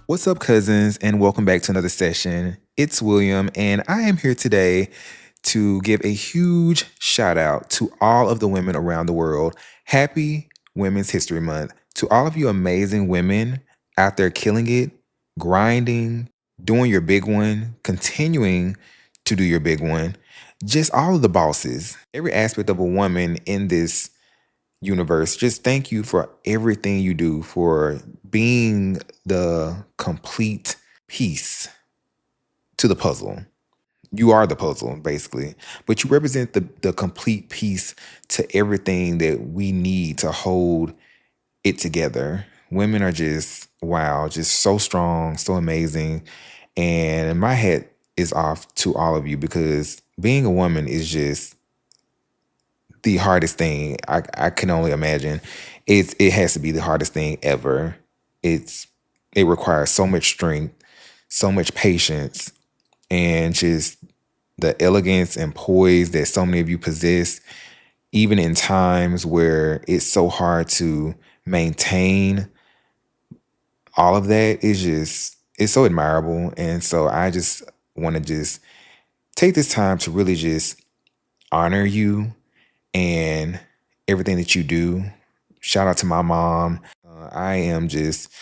What's up, cousins, and welcome back to another session. It's William, and I am here today to give a huge shout out to all of the women around the world. Happy Women's History Month. To all of you amazing women out there killing it, grinding, doing your big one, continuing to do your big one. Just all of the bosses, every aspect of a woman in this universe. Just thank you for everything you do, for being the complete piece to the puzzle. You are the puzzle, basically, but you represent the complete piece to everything that we need to hold it together. Women are just wow, just so strong, so amazing. And my hat is off to all of you because being a woman is just the hardest thing I can only imagine. It has to be the hardest thing ever. It requires so much strength, so much patience, and just the elegance and poise that so many of you possess, even in times where it's so hard to maintain all of that. It's so admirable. And so I just want to just take this time to really just honor you and everything that you do. Shout out to my mom. I am just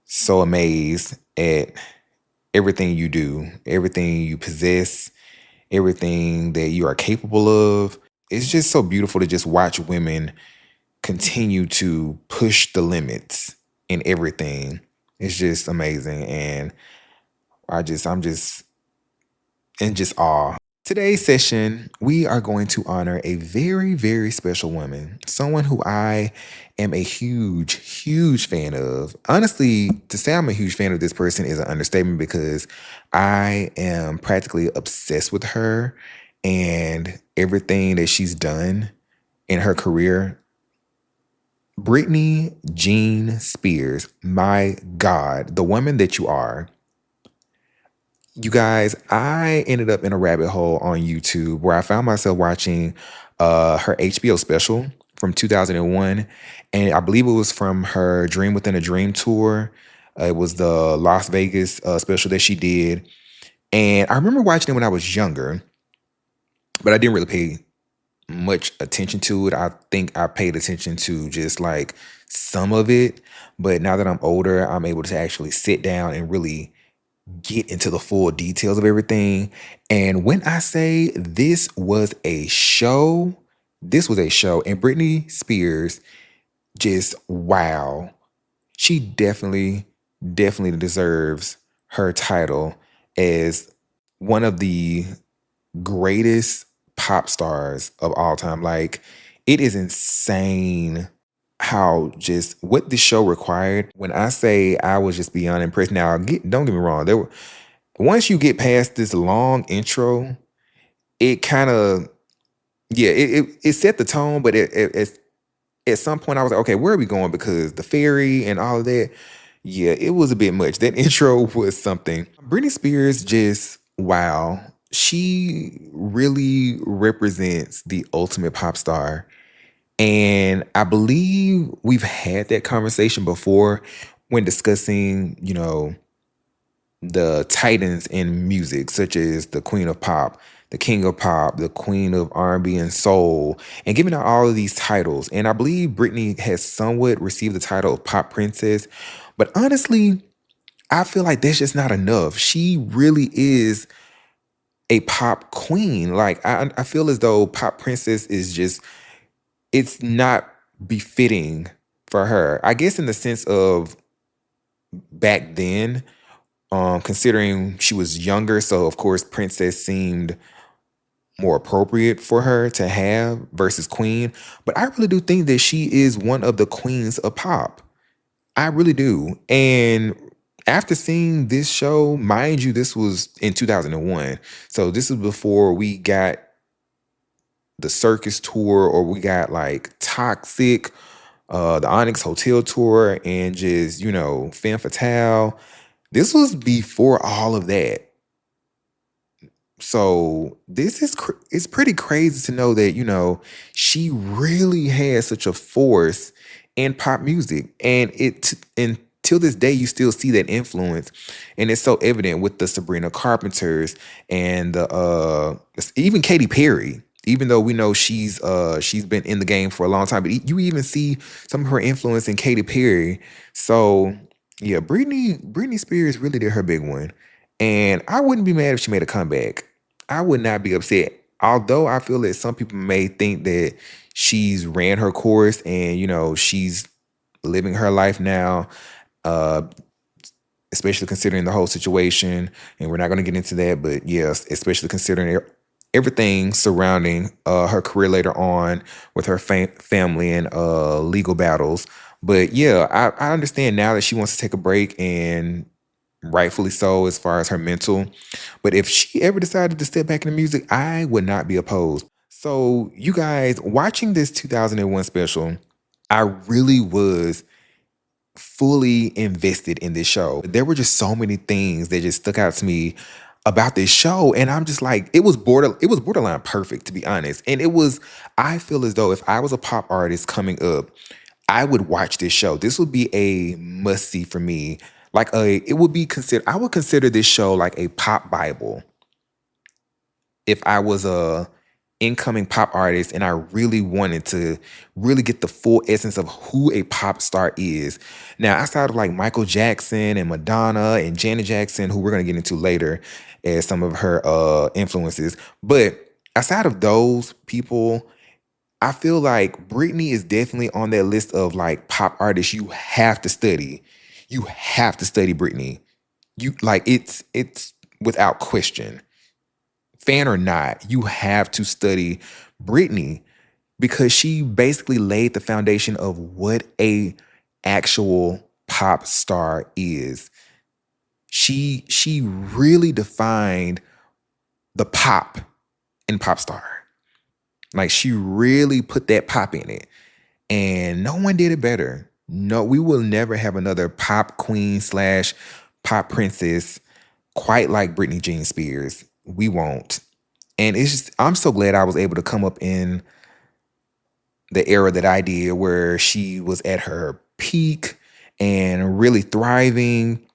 so amazed at everything you do, everything you possess, everything that you are capable of. It's just so beautiful to just watch women continue to push the limits in everything. It's just amazing. And I'm just in just awe. Today's session, we are going to honor a very, very special woman, someone who I am a huge, huge fan of. Honestly, to say I'm a huge fan of this person is an understatement because I am practically obsessed with her and everything that she's done in her career. Britney Jean Spears, my God, the woman that you are. You guys, I ended up in a rabbit hole on YouTube where I found myself watching her HBO special from 2001. And I believe it was from her Dream Within a Dream tour. It was the Las Vegas special that she did. And I remember watching it when I was younger, but I didn't really pay much attention to it. I think I paid attention to just like some of it. But now that I'm older, I'm able to actually sit down and really get into the full details of everything. And when I say this was a show, this was a show. And Britney Spears, just wow. She definitely deserves her title as one of the greatest pop stars of all time. Like, it is insane how just what this show required. When I say I was just beyond impressed. Now, don't get me wrong. Once you get past this long intro, it kind of it set the tone. But at some point, I was like, okay, where are we going? Because the fairy and all of that, yeah, it was a bit much. That intro was something. Britney Spears, just wow. She really represents the ultimate pop star. And I believe we've had that conversation before when discussing, the titans in music, such as the Queen of Pop, the King of Pop, the Queen of R&B and Soul, and giving out all of these titles. And I believe Britney has somewhat received the title of Pop Princess. But honestly, I feel like that's just not enough. She really is a pop queen. Like, I feel as though Pop Princess is just, it's not befitting for her. I guess in the sense of back then, considering she was younger, so of course princess seemed more appropriate for her to have versus queen. But I really do think that she is one of the queens of pop. I really do. And after seeing this show, mind you, this was in 2001. So this is before we got the circus tour, or we got like Toxic, the Onyx Hotel tour, and just, Femme Fatale. This was before all of that. So this is it's pretty crazy to know that, she really has such a force in pop music. And till this day, you still see that influence, and it's so evident with the Sabrina Carpenters and the even Katy Perry. Even though we know she's been in the game for a long time, but you even see some of her influence in Katy Perry. So yeah, Britney Spears really did her big one, and I wouldn't be mad if she made a comeback. I would not be upset. Although I feel that some people may think that she's ran her course and she's living her life now, uh, especially considering the whole situation. And we're not going to get into that, but yes, especially considering everything surrounding her career later on with her family and legal battles. But yeah, I understand now that she wants to take a break, and rightfully so as far as her mental. But if she ever decided to step back into music, I would not be opposed. So, you guys, watching this 2001 special, I really was fully invested in this show. There were just so many things that just stuck out to me about this show, and I'm just like, it was borderline perfect, to be honest. And I feel as though if I was a pop artist coming up, I would watch this show. This would be a must see for me. I would consider this show like a pop Bible if I was a incoming pop artist and I really wanted to really get the full essence of who a pop star is. Now, outside of like Michael Jackson and Madonna and Janet Jackson, who we're gonna get into later as some of her influences, but outside of those people, I feel like Britney is definitely on that list of like pop artists you have to study. You have to study Britney. You like it's without question. Fan or not, you have to study Britney because she basically laid the foundation of what a actual pop star is. She really defined the pop in pop star. Like she really put that pop in it. And no one did it better. No, we will never have another pop queen slash pop princess quite like Britney Jean Spears. We won't. And it's just, I'm so glad I was able to come up in the era that I did where she was at her peak and really thriving.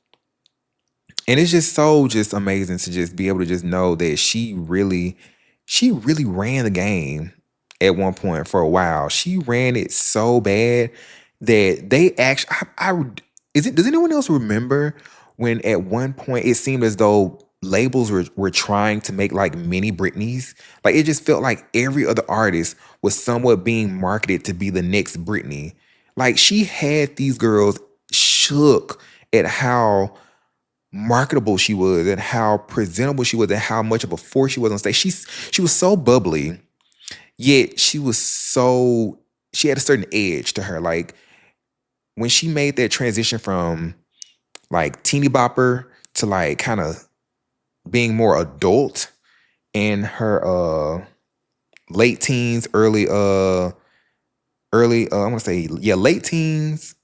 And it's just so just amazing to just be able to just know that she really ran the game at one point for a while. She ran it so bad that they actually does anyone else remember when at one point it seemed as though labels were trying to make like mini Britneys? Like it just felt like every other artist was somewhat being marketed to be the next Britney. Like she had these girls shook at how marketable she was and how presentable she was and how much of a force she was on stage. She was so bubbly, yet she had a certain edge to her. Like when she made that transition from like teeny bopper to like kind of being more adult in her late teens, I want to say, yeah, late teens,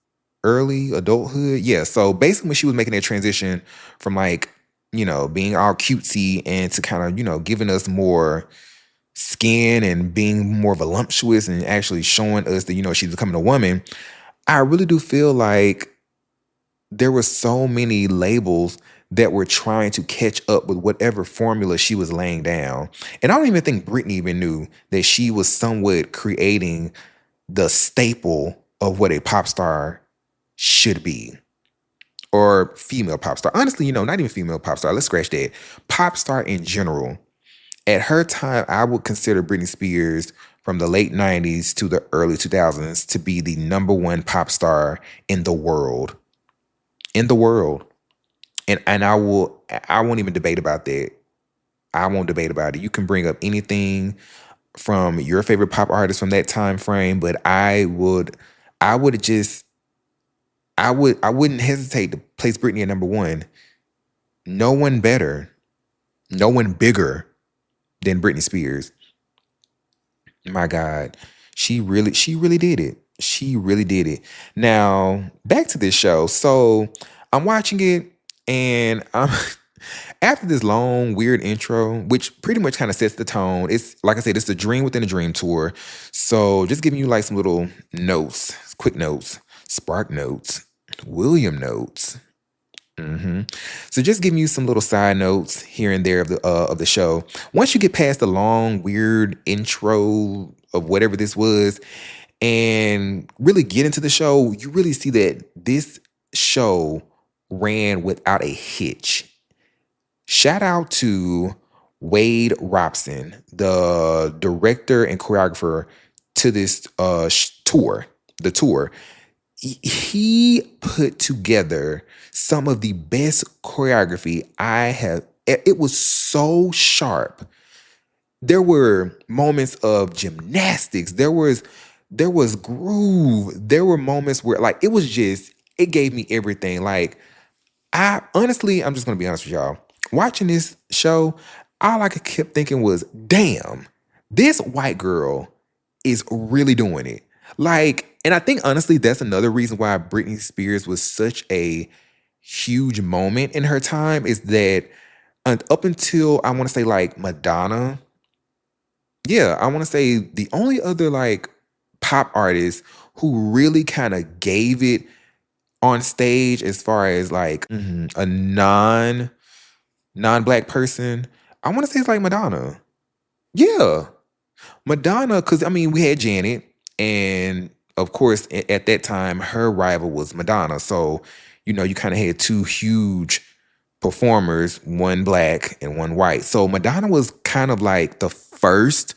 early adulthood. Yeah. So basically when she was making that transition from like, being all cutesy and to kind of, giving us more skin and being more voluptuous and actually showing us that, she's becoming a woman, I really do feel like there were so many labels that were trying to catch up with whatever formula she was laying down. And I don't even think Britney even knew that she was somewhat creating the staple of what a pop star should be. Or female pop star. Honestly, not even female pop star. Let's scratch that. Pop star in general. At her time, I would consider Britney Spears from the late 90s to the early 2000s to be the number one pop star in the world. In the world. And I won't even debate about that. I won't debate about it. You can bring up anything from your favorite pop artist from that time frame, but I wouldn't hesitate to place Britney at number one. No one better, no one bigger than Britney Spears. My God, she really did it. She really did it. Now, back to this show. So I'm watching it and I'm after this long, weird intro, which pretty much kind of sets the tone. It's like I said, it's the Dream Within a Dream tour. So just giving you like some little notes, quick notes, spark notes. William notes. hmm So just giving you some little side notes here and there of the show. Once you get past the long, weird intro of whatever this was, and really get into the show, you really see that this show ran without a hitch. Shout out to Wade Robson, the director and choreographer to this tour, the tour. He put together some of the best choreography I have. It was so sharp. There were moments of gymnastics. There was groove. There were moments where like it gave me everything. Like I honestly, I'm just gonna be honest with y'all. Watching this show, all I kept thinking was, damn, this white girl is really doing it. Like, and I think honestly, that's another reason why Britney Spears was such a huge moment in her time is that up until I want to say like Madonna, yeah, I want to say the only other like pop artist who really kind of gave it on stage as far as like a non-black person, I want to say it's like Madonna. Yeah, Madonna, because I mean we had Janet, and of course at that time her rival was Madonna. So you kind of had two huge performers, one black and one white. So Madonna was kind of like the first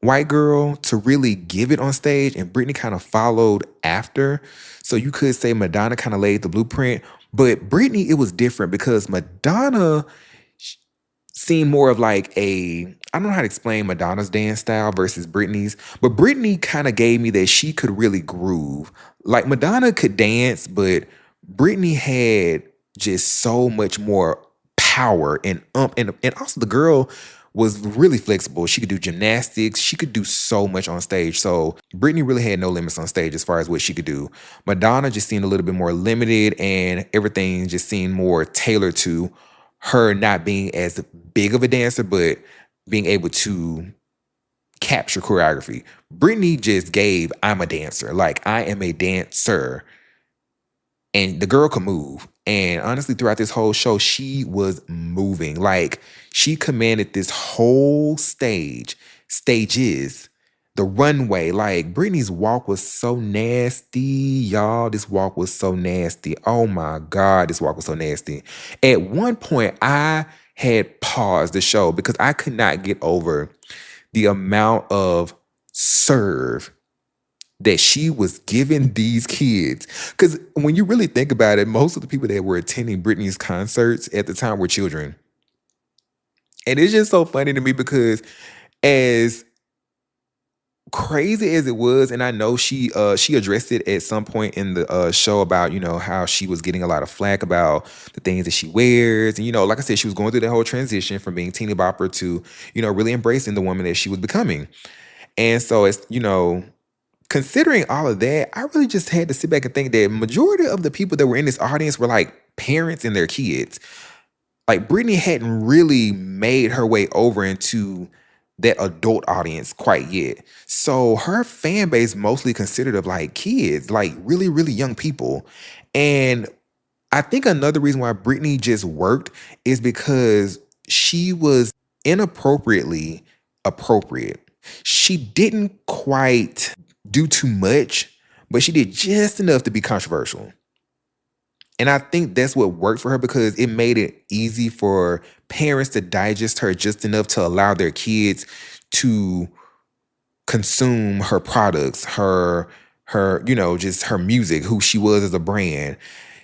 white girl to really give it on stage, and Britney kind of followed after. So you could say Madonna kind of laid the blueprint, but Britney, it was different because Madonna seemed more of like I don't know how to explain Madonna's dance style versus Britney's, but Britney kind of gave me that she could really groove. Like Madonna could dance, but Britney had just so much more power and also the girl was really flexible. She could do gymnastics. She could do so much on stage. So Britney really had no limits on stage as far as what she could do. Madonna just seemed a little bit more limited, and everything just seemed more tailored to her not being as big of a dancer, but being able to capture choreography. Britney just gave, I'm a dancer. Like, I am a dancer. And the girl could move. And honestly, throughout this whole show, she was moving. Like, she commanded this whole stages, the runway. Like, Britney's walk was so nasty, y'all. This walk was so nasty. Oh my God, this walk was so nasty. At one point, I had paused the show because I could not get over the amount of serve that she was giving these kids. Because when you really think about it, most of the people that were attending Britney's concerts at the time were children. And it's just so funny to me because as crazy as it was, and I know she addressed it at some point in the show about how she was getting a lot of flack about the things that she wears, and like I said, she was going through that whole transition from being teeny bopper to really embracing the woman that she was becoming. And so it's considering all of that, I really just had to sit back and think that majority of the people that were in this audience were like parents and their kids. Like Britney hadn't really made her way over into that adult audience quite yet. So her fan base mostly considered of like kids, like really, really young people. And I think another reason why Britney just worked is because she was inappropriately appropriate. She didn't quite do too much, but she did just enough to be controversial. And I think that's what worked for her because it made it easy for parents to digest her just enough to allow their kids to consume her products, her just her music, who she was as a brand.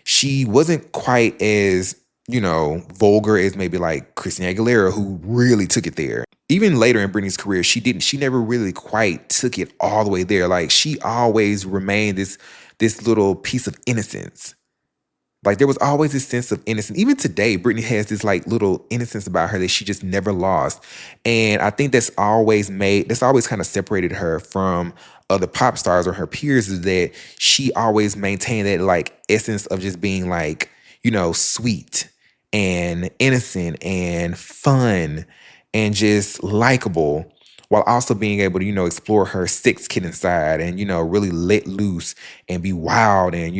She wasn't quite as, vulgar as maybe like Christina Aguilera, who really took it there. Even later in Britney's career, she never really quite took it all the way there. Like she always remained this little piece of innocence. Like there was always this sense of innocence. Even today, Britney has this like little innocence about her that she just never lost. And I think that's always kind of separated her from other pop stars or her peers, is that she always maintained that like essence of just being like, sweet and innocent and fun and just likable, while also being able to, explore her sex kid inside and, really let loose and be wild and,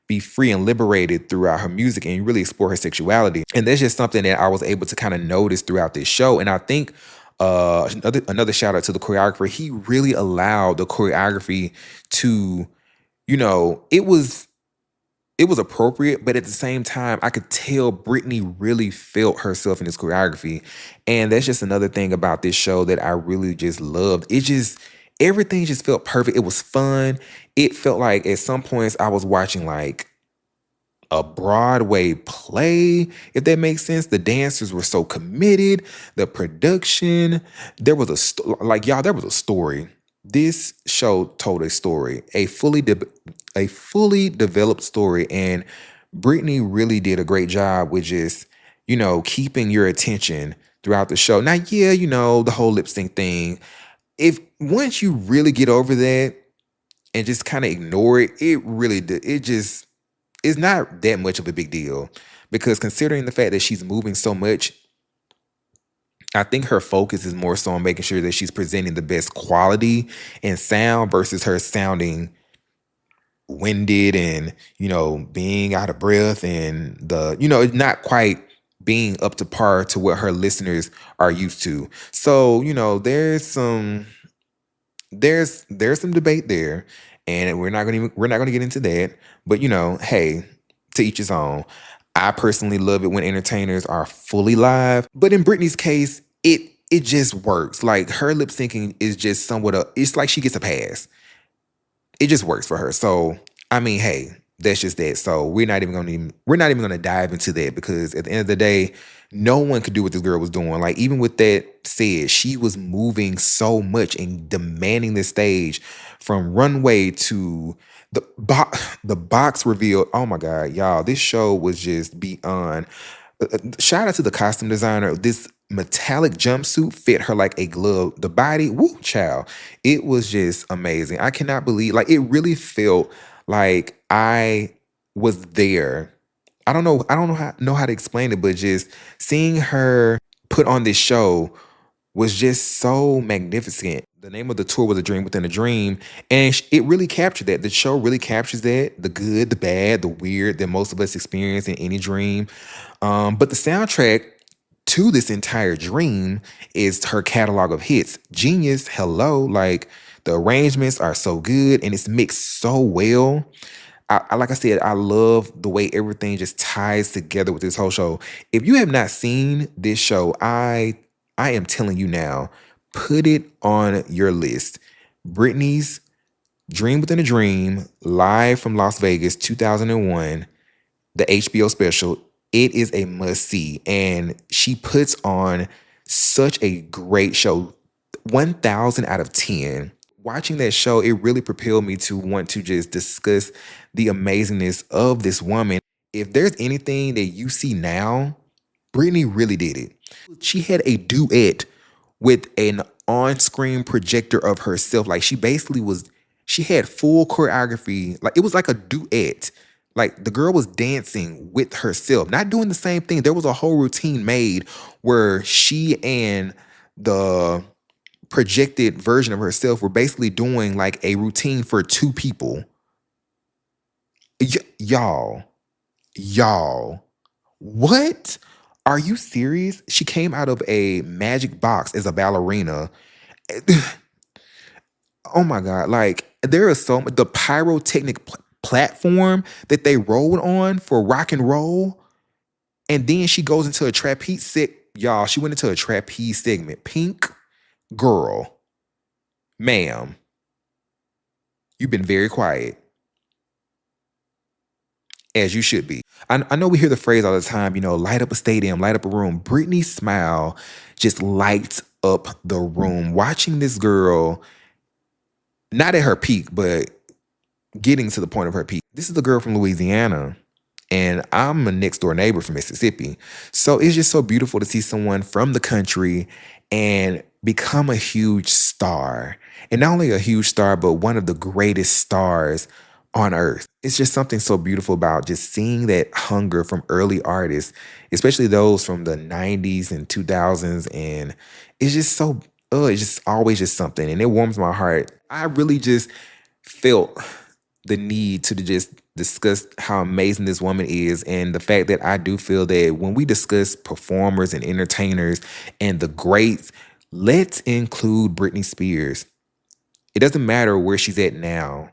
be free and liberated throughout her music and really explore her sexuality. And that's just something that I was able to kind of notice throughout this show. And I think another shout out to the choreographer. He really allowed the choreography to, it was appropriate, but at the same time, I could tell Britney really felt herself in this choreography. And that's just another thing about this show that I really just loved. Everything just felt perfect. It was fun. It felt like at some points I was watching like a Broadway play, if that makes sense. The dancers were so committed. The production, there was there was a story. This show told a story, a fully developed story, and Britney really did a great job with just keeping your attention throughout the show. Now, yeah, the whole lip sync thing. If once you really get over that and just kind of ignore it, it just it's not that much of a big deal because considering the fact that she's moving so much, I think her focus is more so on making sure that she's presenting the best quality and sound versus her sounding winded and, being out of breath and it's not quite being up to par to what her listeners are used to. So, there's some debate there, and we're not gonna get into that. But hey, to each his own. I personally love it when entertainers are fully live, but in Britney's case, it just works. Like her lip syncing is just it's like she gets a pass. It just works for her. So I mean, hey, that's just that. So we're not even gonna dive into that because at the end of the day, no one could do what this girl was doing. Like even with that said, she was moving so much and demanding the stage from runway to the box reveal. Oh my god, y'all! This show was just beyond. Shout out to the costume designer. This metallic jumpsuit fit her like a glove. The body, woo, child. It was just amazing. I cannot believe, like, it really felt like I was there. I don't know how to explain it, but just seeing her put on this show was just so magnificent. The name of the tour was A Dream Within a Dream, and it really captured that. The show really captures that, the good, the bad, the weird that most of us experience in any dream. But the soundtrack to this entire dream is her catalog of hits. Genius, hello, like the arrangements are so good and it's mixed so well. Like I said, I love the way everything just ties together with this whole show. If you have not seen this show, I am telling you now, put it on your list. Britney's Dream Within a Dream, live from Las Vegas, 2001, the HBO special. It is a must see, and she puts on such a great show. 1,000 out of 10. Watching that show, it really propelled me to want to just discuss the amazingness of this woman. If there's anything that you see now, Britney really did it. She had a duet with an on-screen projector of herself. Like she had full choreography. Like it was like a duet. Like the girl was dancing with herself, not doing the same thing. There was a whole routine made where she and the projected version of herself were basically doing like a routine for two people. Y'all, y'all, what? Are you serious? She came out of a magic box as a ballerina. Oh my God. Like there is so much, the pyrotechnic platform that they rolled on for rock and roll. And then she goes into a trapeze y'all, she went into a trapeze segment. Pink girl, ma'am, you've been very quiet, as you should be. I know we hear the phrase all the time, light up a stadium, light up a room. Britney's smile just lights up the room. Watching this girl, not at her peak, but getting to the point of her peak. This is the girl from Louisiana, and I'm a next door neighbor from Mississippi. So it's just so beautiful to see someone from the country and become a huge star. And not only a huge star, but one of the greatest stars on earth. It's just something so beautiful about just seeing that hunger from early artists, especially those from the 90s and 2000s. And it's just it's just always just something. And it warms my heart. I really just felt the need to just discuss how amazing this woman is, and the fact that I do feel that when we discuss performers and entertainers and the greats, let's include Britney Spears. It doesn't matter where she's at now.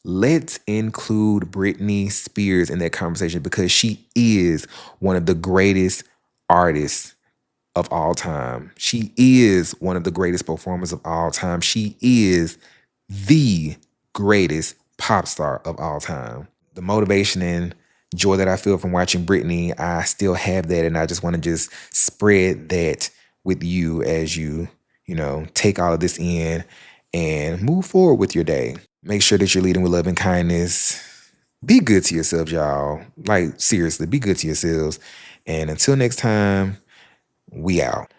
Let's include Britney Spears in that conversation because she is one of the greatest artists of all time. She is one of the greatest performers of all time. She is the greatest pop star of all time. The motivation and joy that I feel from watching Britney, I still have that, and I just want to just spread that with you as you take all of this in and move forward with your day. Make sure that you're leading with love and kindness. Be good to yourselves, y'all. Like, seriously, be good to yourselves. And until next time, we out.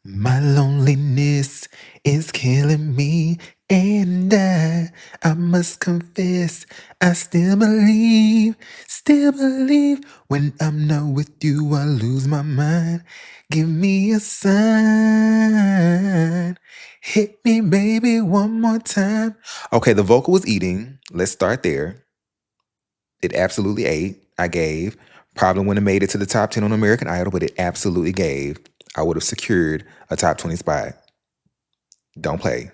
My loneliness is killing me, and I must confess, I still believe when I'm not with you, I lose my mind. Give me a sign. Hit me, baby, one more time. Okay, the vocal was eating. Let's start there. It absolutely ate. I gave. Probably wouldn't have made it to the top 10 on American Idol, but it absolutely gave. I would have secured a top 20 spot. Don't play.